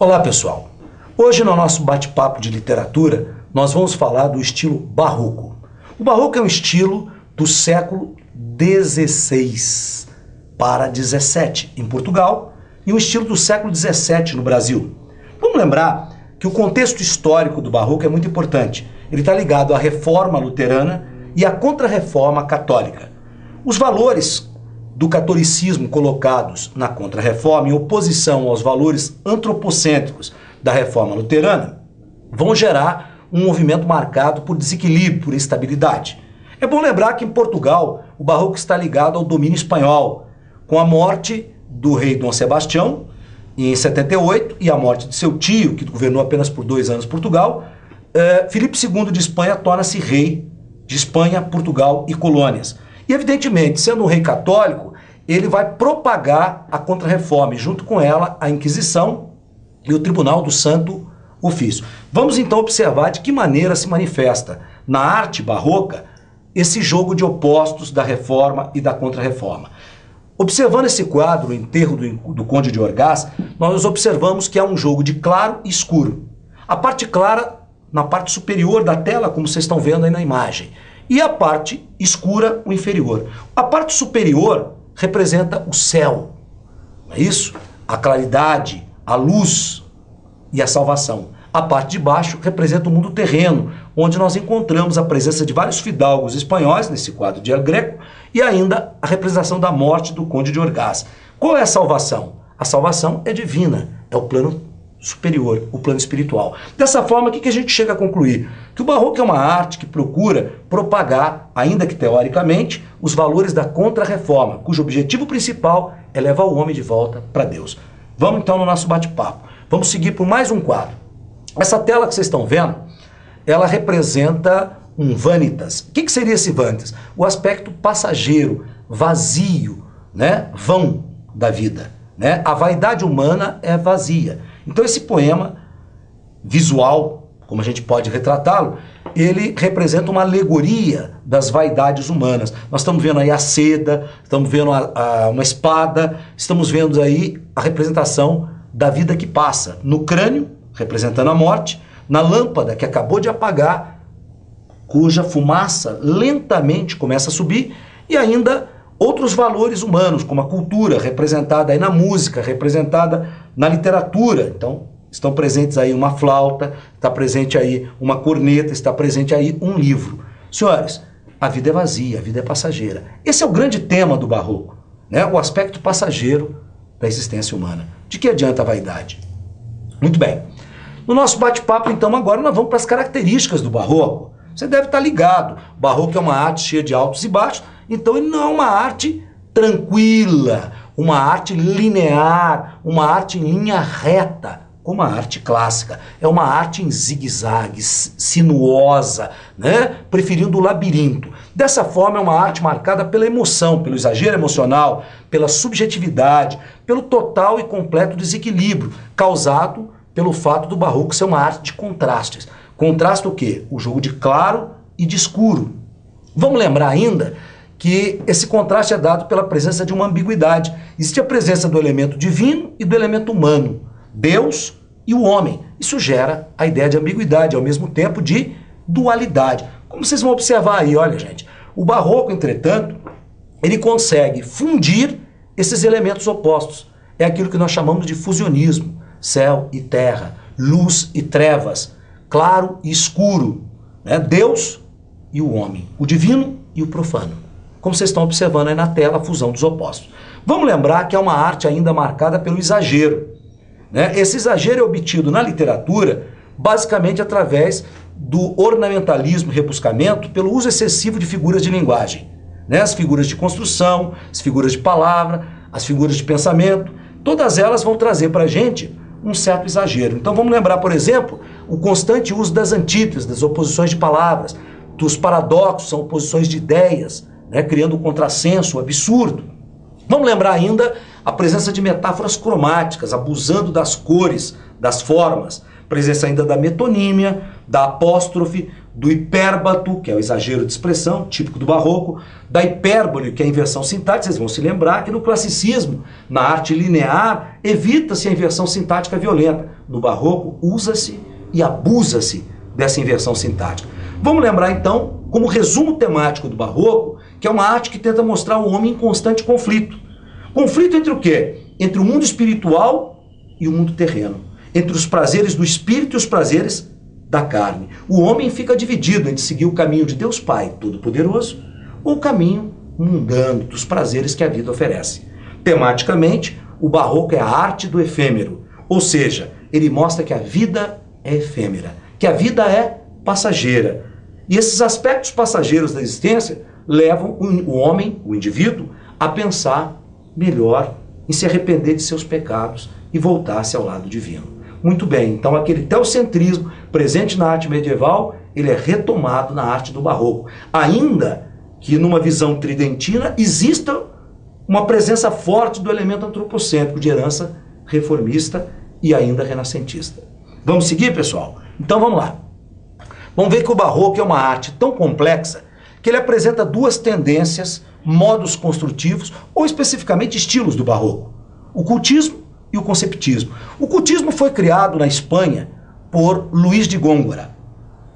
Olá pessoal, hoje no nosso bate-papo de literatura nós vamos falar do estilo barroco. O barroco é um estilo do século XVI para XVII em Portugal e um estilo do século XVII no Brasil. Vamos lembrar que o contexto histórico do barroco é muito importante. Ele está ligado à reforma luterana e à contra-reforma católica. Os valores do catolicismo colocados na contra-reforma, em oposição aos valores antropocêntricos da reforma luterana, vão gerar um movimento marcado por desequilíbrio, por instabilidade. É bom lembrar que em Portugal o barroco está ligado ao domínio espanhol, com a morte do rei Dom Sebastião em 78 e a morte de seu tio, que governou apenas por 2 anos Portugal. Filipe II de Espanha torna-se rei de Espanha, Portugal e colônias. E evidentemente, sendo um rei católico, ele vai propagar a contra-reforma e junto com ela a Inquisição e o Tribunal do Santo Ofício. Vamos então observar de que maneira se manifesta na arte barroca esse jogo de opostos da reforma e da contra-reforma. Observando esse quadro, o enterro do Conde de Orgaz, nós observamos que há um jogo de claro e escuro. A parte clara na parte superior da tela, como vocês estão vendo aí na imagem, e a parte escura, o inferior. A parte superior representa o céu, não é isso? A claridade, a luz e a salvação. A parte de baixo representa o mundo terreno, onde nós encontramos a presença de vários fidalgos espanhóis, nesse quadro de El Greco, e ainda a representação da morte do Conde de Orgaz. Qual é a salvação? A salvação é divina, é o plano superior, o plano espiritual. Dessa forma, o que a gente chega a concluir? Que o barroco é uma arte que procura propagar, ainda que teoricamente, os valores da contra-reforma, cujo objetivo principal é levar o homem de volta para Deus. Vamos então no nosso bate-papo. Vamos seguir por mais um quadro. Essa tela que vocês estão vendo, ela representa um vanitas. O que seria esse vanitas? O aspecto passageiro, vazio, né? Vão da vida, né? A vaidade humana é vazia. Então esse poema visual, como a gente pode retratá-lo, ele representa uma alegoria das vaidades humanas. Nós estamos vendo aí a seda, estamos vendo uma espada, estamos vendo aí a representação da vida que passa. No crânio, representando a morte, na lâmpada que acabou de apagar, cuja fumaça lentamente começa a subir, e ainda outros valores humanos, como a cultura, representada aí na música, representada na literatura. Então, estão presentes aí uma flauta, está presente aí uma corneta, está presente aí um livro. Senhores, a vida é vazia, a vida é passageira. Esse é o grande tema do barroco, né? O aspecto passageiro da existência humana. De que adianta a vaidade? Muito bem. No nosso bate-papo, então, agora nós vamos para as características do barroco. Você deve estar ligado. O barroco é uma arte cheia de altos e baixos, então ele não é uma arte tranquila, uma arte linear, uma arte em linha reta, como a arte clássica. É uma arte em zigue-zagues, sinuosa, né? Preferindo o labirinto. Dessa forma é uma arte marcada pela emoção, pelo exagero emocional, pela subjetividade, pelo total e completo desequilíbrio, causado pelo fato do barroco ser uma arte de contrastes. Contrasta o quê? O jogo de claro e de escuro. Vamos lembrar ainda que esse contraste é dado pela presença de uma ambiguidade. Existe a presença do elemento divino e do elemento humano, Deus e o homem. Isso gera a ideia de ambiguidade, ao mesmo tempo de dualidade. Como vocês vão observar aí, olha gente, o barroco, entretanto, ele consegue fundir esses elementos opostos. É aquilo que nós chamamos de fusionismo, céu e terra, luz e trevas, claro e escuro, né? Deus e o homem, o divino e o profano. Como vocês estão observando aí na tela, a fusão dos opostos. Vamos lembrar que é uma arte ainda marcada pelo exagero, né? Esse exagero é obtido na literatura basicamente através do ornamentalismo e rebuscamento, pelo uso excessivo de figuras de linguagem, né? As figuras de construção, as figuras de palavra, as figuras de pensamento, todas elas vão trazer para a gente um certo exagero. Então vamos lembrar, por exemplo, o constante uso das antíteses, das oposições de palavras, dos paradoxos, são oposições de ideias, né, criando um contrassenso absurdo. Vamos lembrar ainda a presença de metáforas cromáticas, abusando das cores, das formas, presença ainda da metonímia, da apóstrofe, do hipérbato, que é o exagero de expressão, típico do barroco, da hipérbole, que é a inversão sintática. Vocês vão se lembrar que no classicismo, na arte linear, evita-se a inversão sintática violenta. No barroco, usa-se e abusa-se dessa inversão sintática. Vamos lembrar então, como resumo temático do barroco, que é uma arte que tenta mostrar o homem em constante conflito. Conflito entre o quê? Entre o mundo espiritual e o mundo terreno. Entre os prazeres do espírito e os prazeres da carne. O homem fica dividido entre seguir o caminho de Deus Pai Todo-Poderoso ou o caminho mundano dos prazeres que a vida oferece. Tematicamente, o barroco é a arte do efêmero, ou seja, ele mostra que a vida é efêmera, que a vida é passageira. E esses aspectos passageiros da existência levam o homem, o indivíduo, a pensar melhor em se arrepender de seus pecados e voltar-se ao lado divino. Muito bem, então aquele teocentrismo presente na arte medieval, ele é retomado na arte do barroco. Ainda que numa visão tridentina exista uma presença forte do elemento antropocêntrico de herança reformista e ainda renascentista. Vamos seguir, pessoal? Então vamos lá. Vamos ver que o barroco é uma arte tão complexa que ele apresenta duas tendências, modos construtivos ou especificamente estilos do barroco: o cultismo e o conceptismo. O cultismo foi criado na Espanha por Luís de Góngora.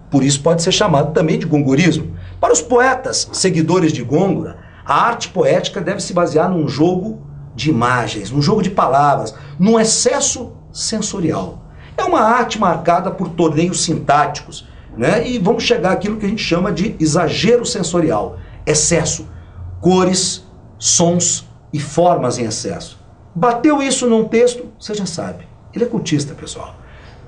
Por isso pode ser chamado também de gongorismo. Para os poetas seguidores de Góngora, a arte poética deve se basear num jogo de imagens, num jogo de palavras, num excesso sensorial. É uma arte marcada por torneios sintáticos, né? E vamos chegar àquilo que a gente chama de exagero sensorial, excesso, cores, sons e formas em excesso. Bateu isso num texto, você já sabe, ele é cultista, pessoal.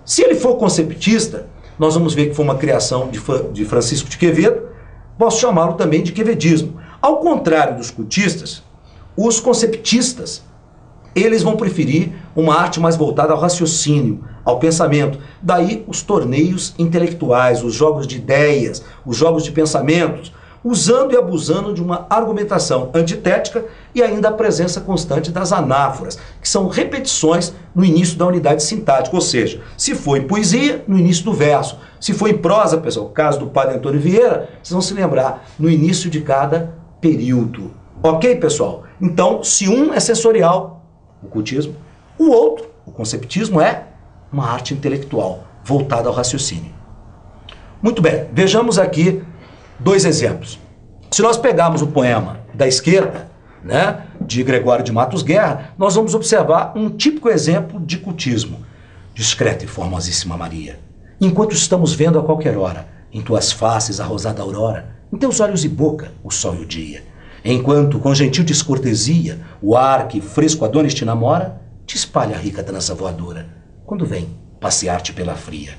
Se ele for conceptista, nós vamos ver que foi uma criação de Francisco de Quevedo, posso chamá-lo também de quevedismo. Ao contrário dos cultistas, os conceptistas, eles vão preferir uma arte mais voltada ao raciocínio, ao pensamento. Daí os torneios intelectuais, os jogos de ideias, os jogos de pensamentos, usando e abusando de uma argumentação antitética e ainda a presença constante das anáforas, que são repetições no início da unidade sintática, ou seja, se for em poesia, no início do verso, se for em prosa, pessoal, o caso do padre Antônio Vieira, vocês vão se lembrar, no início de cada período. Ok, pessoal? Então, se um é sensorial, o cultismo, o outro, o conceptismo, é uma arte intelectual, voltada ao raciocínio. Muito bem, vejamos aqui dois exemplos. Se nós pegarmos o poema da esquerda, né, de Gregório de Matos Guerra, nós vamos observar um típico exemplo de cultismo. Discreta e formosíssima Maria, enquanto estamos vendo a qualquer hora, em tuas faces a rosada aurora, em teus olhos e boca o sol e o dia, enquanto com gentil descortesia o ar que fresco a dona te namora, te espalha a rica dança voadora, quando vem passear-te pela fria.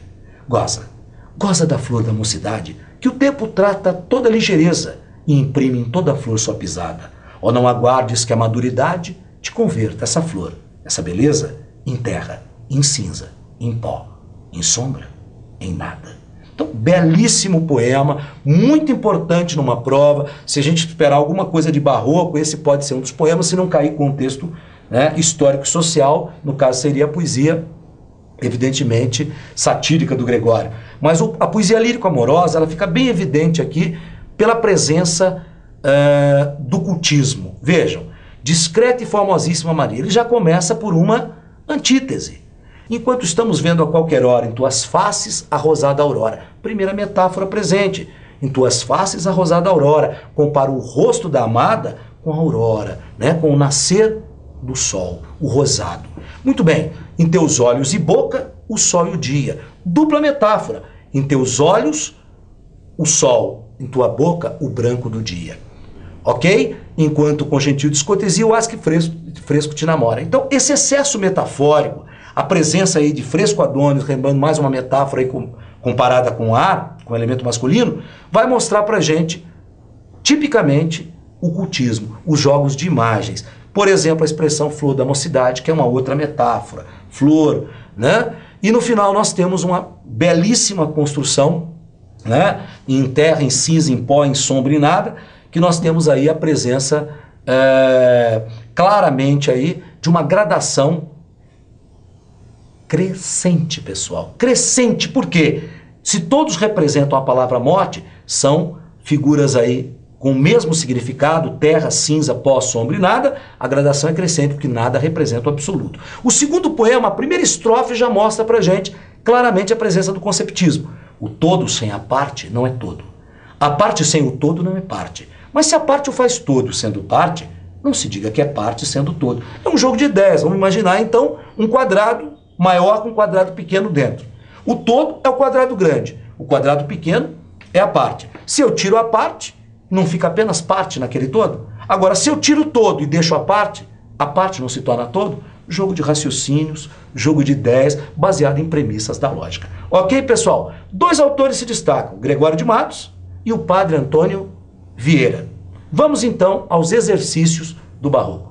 Goza da flor da mocidade, que o tempo trata toda ligeireza e imprime em toda a flor sua pisada. Ou não aguardes que a maduridade te converta essa flor, essa beleza, em terra, em cinza, em pó, em sombra, em nada. Então, belíssimo poema, muito importante numa prova. Se a gente esperar alguma coisa de barroco, esse pode ser um dos poemas, se não cair contexto, né, histórico e social, no caso seria a poesia, evidentemente, satírica do Gregório. Mas a poesia lírico-amorosa, ela fica bem evidente aqui pela presença do cultismo. Vejam, discreta e formosíssima Maria, ele já começa por uma antítese. Enquanto estamos vendo a qualquer hora em tuas faces a rosada aurora. Primeira metáfora presente. Em tuas faces a rosada aurora. Compara o rosto da amada com a aurora, né? Com o nascer do sol, o rosado. Muito bem, em teus olhos e boca, o sol e o dia. Dupla metáfora. Em teus olhos, o sol. Em tua boca, o branco do dia. Ok? Enquanto com gentil descortesia, o asque fresco te namora. Então, esse excesso metafórico, a presença aí de fresco Adonis, lembrando mais uma metáfora aí comparada com o ar, com o elemento masculino, vai mostrar pra gente, tipicamente, o cultismo, os jogos de imagens. Por exemplo, a expressão flor da mocidade, que é uma outra metáfora. Flor, né? E no final nós temos uma belíssima construção, né? Em terra, em cinza, em pó, em sombra e nada, que nós temos aí a presença claramente aí de uma gradação crescente, pessoal. Crescente, por quê? Se todos representam a palavra morte, são figuras aí com o mesmo significado, terra, cinza, pó, sombra e nada, a gradação é crescente, porque nada representa o absoluto. O segundo poema, a primeira estrofe, já mostra pra gente claramente a presença do conceptismo. O todo sem a parte não é todo. A parte sem o todo não é parte. Mas se a parte o faz todo sendo parte, não se diga que é parte sendo todo. É um jogo de ideias. Vamos imaginar, então, um quadrado maior com um quadrado pequeno dentro. O todo é o quadrado grande. O quadrado pequeno é a parte. Se eu tiro a parte, não fica apenas parte naquele todo? Agora, se eu tiro o todo e deixo a parte não se torna todo? Jogo de raciocínios, jogo de ideias, baseado em premissas da lógica. Ok, pessoal? Dois autores se destacam, Gregório de Matos e o padre Antônio Vieira. Vamos então aos exercícios do Barroco.